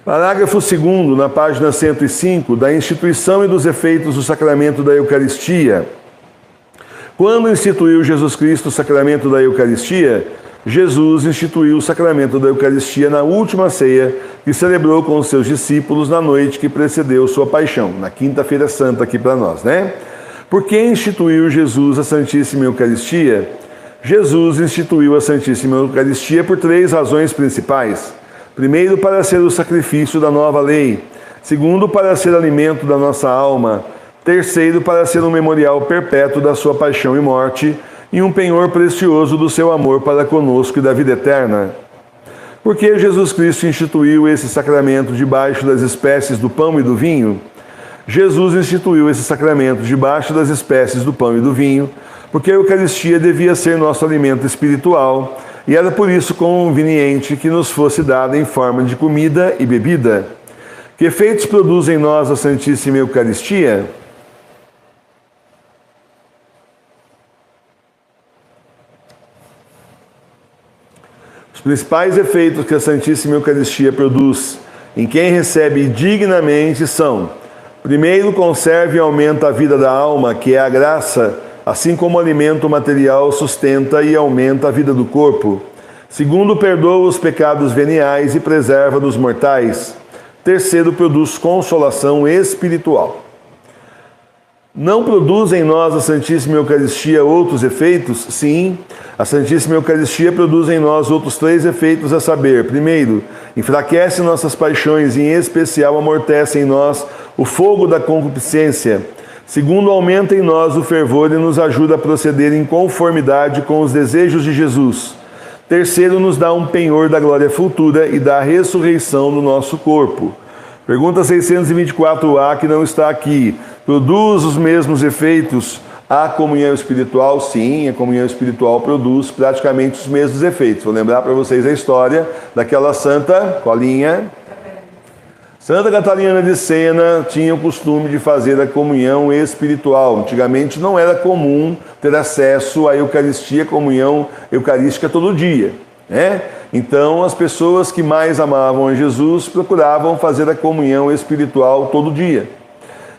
Parágrafo 2º, na página 105, da instituição e dos efeitos do sacramento da Eucaristia. Quando instituiu Jesus Cristo o sacramento da Eucaristia, Jesus instituiu o sacramento da Eucaristia na última ceia que celebrou com os seus discípulos na noite que precedeu sua paixão, na quinta-feira santa aqui para nós, né? Por que instituiu Jesus a Santíssima Eucaristia? Jesus instituiu a Santíssima Eucaristia por 3 razões principais. Primeiro, para ser o sacrifício da nova lei. Segundo, para ser alimento da nossa alma. Terceiro, para ser um memorial perpétuo da sua paixão e morte e um penhor precioso do seu amor para conosco e da vida eterna. Por que Jesus Cristo instituiu esse sacramento debaixo das espécies do pão e do vinho? Jesus instituiu esse sacramento debaixo das espécies do pão e do vinho, porque a Eucaristia devia ser nosso alimento espiritual, e era por isso conveniente que nos fosse dada em forma de comida e bebida. Que efeitos produz em nós a Santíssima Eucaristia? Os principais efeitos que a Santíssima Eucaristia produz em quem recebe dignamente são: primeiro, conserva e aumenta a vida da alma, que é a graça, assim como o alimento material sustenta e aumenta a vida do corpo. Segundo, perdoa os pecados veniais e preserva dos mortais. Terceiro, produz consolação espiritual. Não produz em nós a Santíssima Eucaristia outros efeitos? Sim, a Santíssima Eucaristia produz em nós outros 3 efeitos, a saber: primeiro, enfraquece nossas paixões e em especial amortece em nós o fogo da concupiscência. Segundo, aumenta em nós o fervor e nos ajuda a proceder em conformidade com os desejos de Jesus. Terceiro, nos dá um penhor da glória futura e da ressurreição do nosso corpo. Pergunta 624A, que não está aqui. Produz os mesmos efeitos a comunhão espiritual? Sim, a comunhão espiritual produz praticamente os mesmos efeitos. Vou lembrar para vocês a história daquela santa, colinha. Santa Catarina de Sena tinha o costume de fazer a comunhão espiritual. Antigamente não era comum ter acesso à Eucaristia, comunhão eucarística todo dia, né? Então as pessoas que mais amavam a Jesus procuravam fazer a comunhão espiritual todo dia.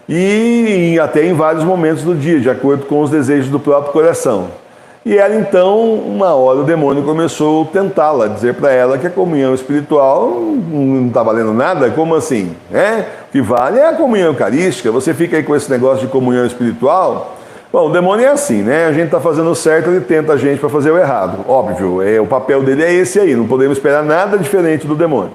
E até em vários momentos do dia, de acordo com os desejos do próprio coração. E ela então, uma hora o demônio começou a tentá-la, dizer para ela que a comunhão espiritual não está valendo nada, como assim? O que vale é a comunhão eucarística, você fica aí com esse negócio de comunhão espiritual. Bom, o demônio é assim, né? A gente está fazendo o certo, ele tenta a gente para fazer o errado. Óbvio, o papel dele é esse aí, não podemos esperar nada diferente do demônio.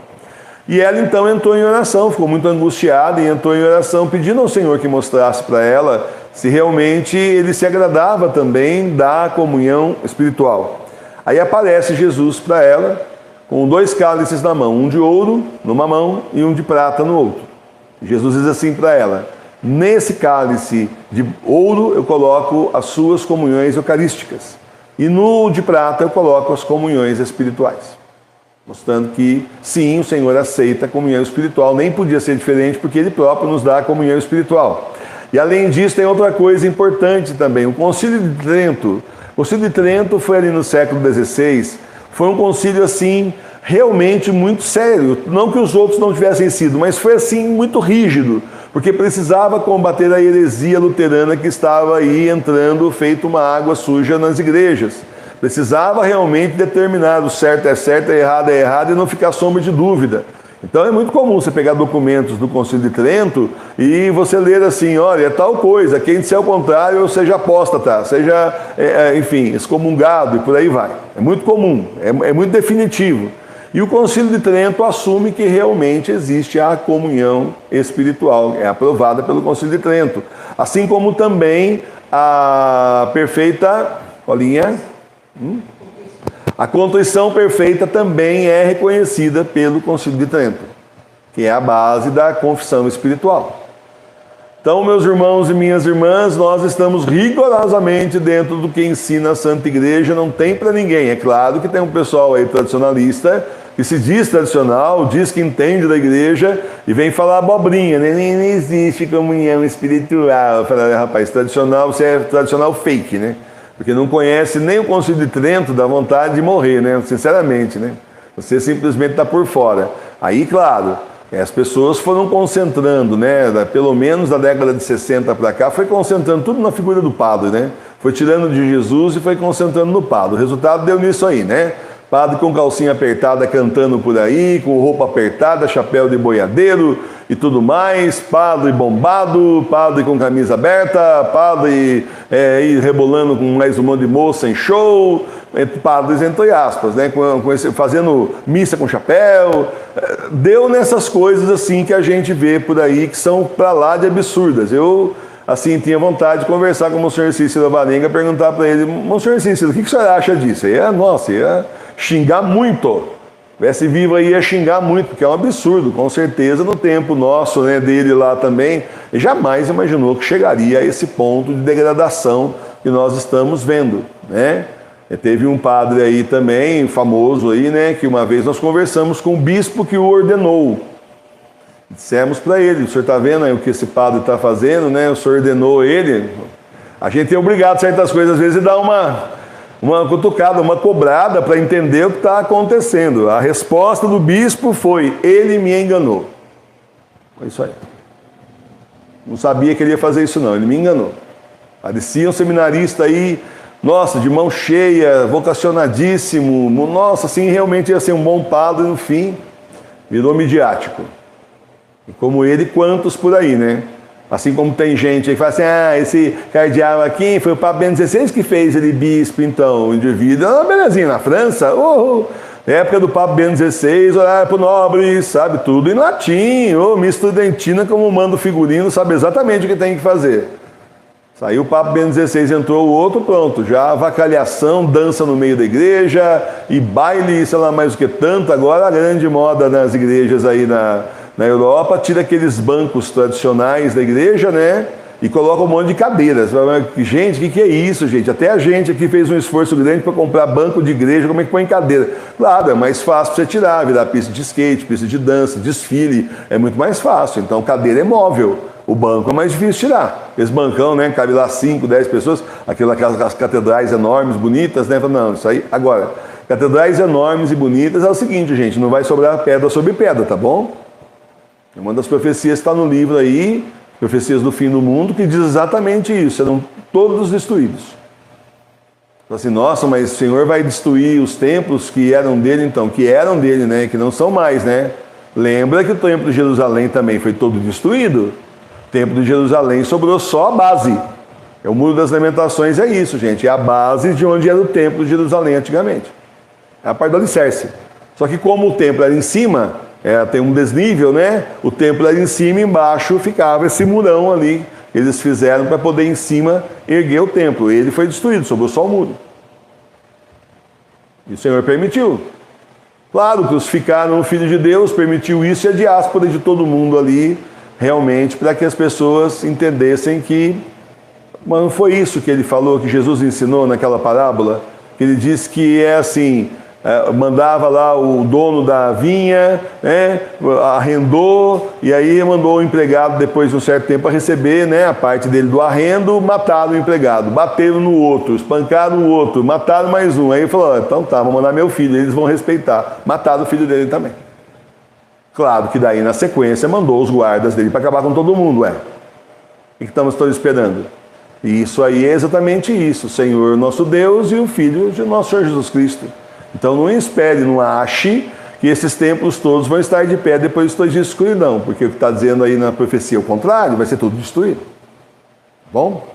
E ela então entrou em oração, ficou muito angustiada e entrou em oração, pedindo ao Senhor que mostrasse para ela se realmente ele se agradava também da comunhão espiritual. Aí aparece Jesus para ela com 2 cálices na mão, um de ouro numa mão e um de prata no outro. Jesus diz assim para ela: nesse cálice de ouro eu coloco as suas comunhões eucarísticas e no de prata eu coloco as comunhões espirituais. Mostrando que, sim, o Senhor aceita a comunhão espiritual, nem podia ser diferente, porque Ele próprio nos dá a comunhão espiritual. E além disso, tem outra coisa importante também, o Concílio de Trento. O Concílio de Trento foi ali no século XVI, foi um concílio assim, realmente muito sério. Não que os outros não tivessem sido, mas foi assim, muito rígido, porque precisava combater a heresia luterana que estava aí entrando, feito uma água suja nas igrejas. Precisava realmente determinar o certo é certo, é errado e não ficar sombra de dúvida. Então é muito comum você pegar documentos do Concílio de Trento e você ler assim: olha, é tal coisa, quem disser o contrário seja apóstata, seja, enfim, excomungado e por aí vai. É muito comum, é muito definitivo. E o Concílio de Trento assume que realmente existe a comunhão espiritual, é aprovada pelo Concílio de Trento. Assim como também a perfeita, a contrição perfeita também é reconhecida pelo Concílio de Trento, que é a base da confissão espiritual. Então, meus irmãos e minhas irmãs, nós estamos rigorosamente dentro do que ensina a Santa Igreja, não tem para ninguém. É claro que tem um pessoal aí tradicionalista que se diz tradicional, diz que entende da igreja e vem falar abobrinha, né? Nem existe comunhão espiritual. Eu falei: rapaz, tradicional, você é tradicional fake, né? Porque não conhece nem o Concílio de Trento, dá vontade de morrer, né? Sinceramente, né? Você simplesmente está por fora. Aí, claro, As pessoas foram concentrando, né? Pelo menos da década de 60 para cá, foi concentrando tudo na figura do padre, né? Foi tirando de Jesus e foi concentrando no padre. O resultado deu nisso aí, né? Padre com calcinha apertada cantando por aí, com roupa apertada, chapéu de boiadeiro e tudo mais, padre bombado, padre com camisa aberta, padre rebolando com mais um monte de moça em show, padres entre aspas, né? Fazendo missa com chapéu. Deu nessas coisas assim que a gente vê por aí, que são pra lá de absurdas. Eu, assim, tinha vontade de conversar com o Monsenhor Cícero Varenga, perguntar para ele: Monsenhor Cícero, o que o senhor acha disso? Nossa, ia xingar muito. Tivesse vivo aí ia xingar muito, porque é um absurdo. Com certeza no tempo nosso, né, dele lá também, ele jamais imaginou que chegaria a esse ponto de degradação que nós estamos vendo, né? Teve um padre aí também, famoso aí, né, que uma vez nós conversamos com o bispo que o ordenou. Dissemos para ele: o senhor está vendo aí o que esse padre está fazendo, né? O senhor ordenou ele. A gente é obrigado a certas coisas, às vezes, a dar uma cutucada, uma cobrada para entender o que está acontecendo. A resposta do bispo foi: ele me enganou. Foi isso aí. Não sabia que ele ia fazer isso não, ele me enganou. Parecia um seminarista aí, nossa, de mão cheia, vocacionadíssimo, nossa, assim, realmente ia ser um bom padre, no fim, virou midiático. E como ele, quantos por aí, né? Assim como tem gente aí que fala assim: esse cardeal aqui foi o Papa Bento XVI que fez ele bispo, então, o indivíduo. Belezinha, na França, época do Papa Bento XVI, orar pro nobre, sabe, tudo em latim, Miss Studentina, como manda o figurino, sabe exatamente o que tem que fazer. Saiu o Papa Bento XVI, entrou o outro, pronto, já avacalhação, dança no meio da igreja, e baile, sei lá mais o que tanto. Agora a grande moda nas igrejas aí na Europa, tira aqueles bancos tradicionais da igreja, né? E coloca um monte de cadeiras. Gente, o que é isso, gente? Até a gente aqui fez um esforço grande para comprar banco de igreja, como é que põe cadeira? Claro, é mais fácil para você tirar, virar pista de skate, pista de dança, desfile, é muito mais fácil. Então, cadeira é móvel. O banco é mais difícil de tirar. Esse bancão, né? Cabe lá 5, 10 pessoas, aquelas catedrais enormes, bonitas, né? Não, isso aí, agora, catedrais enormes e bonitas é o seguinte, gente, não vai sobrar pedra sobre pedra, tá bom? Uma das profecias está no livro aí, Profecias do Fim do Mundo, que diz exatamente isso: serão todos destruídos. Então, assim, nossa, mas o Senhor vai destruir os templos que eram dele, então, que eram dele, né, que não são mais, né? Lembra que o templo de Jerusalém também foi todo destruído? O templo de Jerusalém sobrou só a base. É o Muro das Lamentações, é isso, gente, é a base de onde era o templo de Jerusalém antigamente. É a parte do alicerce. Só que como o templo era em cima, tem um desnível, né? O templo era em cima e embaixo ficava esse murão ali. Eles fizeram para poder em cima erguer o templo. Ele foi destruído, sobrou só o muro. E o Senhor permitiu. Claro, crucificaram o Filho de Deus, permitiu isso, e a diáspora de todo mundo ali, realmente, para que as pessoas entendessem que não foi isso que ele falou, que Jesus ensinou naquela parábola, que ele disse que é assim: mandava lá o dono da vinha, né, arrendou, e aí mandou o empregado, depois de um certo tempo, a receber, né, a parte dele do arrendo. Mataram o empregado, bateram no outro, espancaram o outro, mataram mais um. Aí ele falou: então tá, vou mandar meu filho, eles vão respeitar. Mataram o filho dele também. Claro que daí, na sequência, mandou os guardas dele para acabar com todo mundo. O que estamos todos esperando? E isso aí é exatamente isso: o Senhor nosso Deus e o Filho de nosso Senhor Jesus Cristo. Então não espere, não ache que esses templos todos vão estar de pé depois dos 2 dias de escuridão, porque o que está dizendo aí na profecia é o contrário, vai ser tudo destruído. Bom?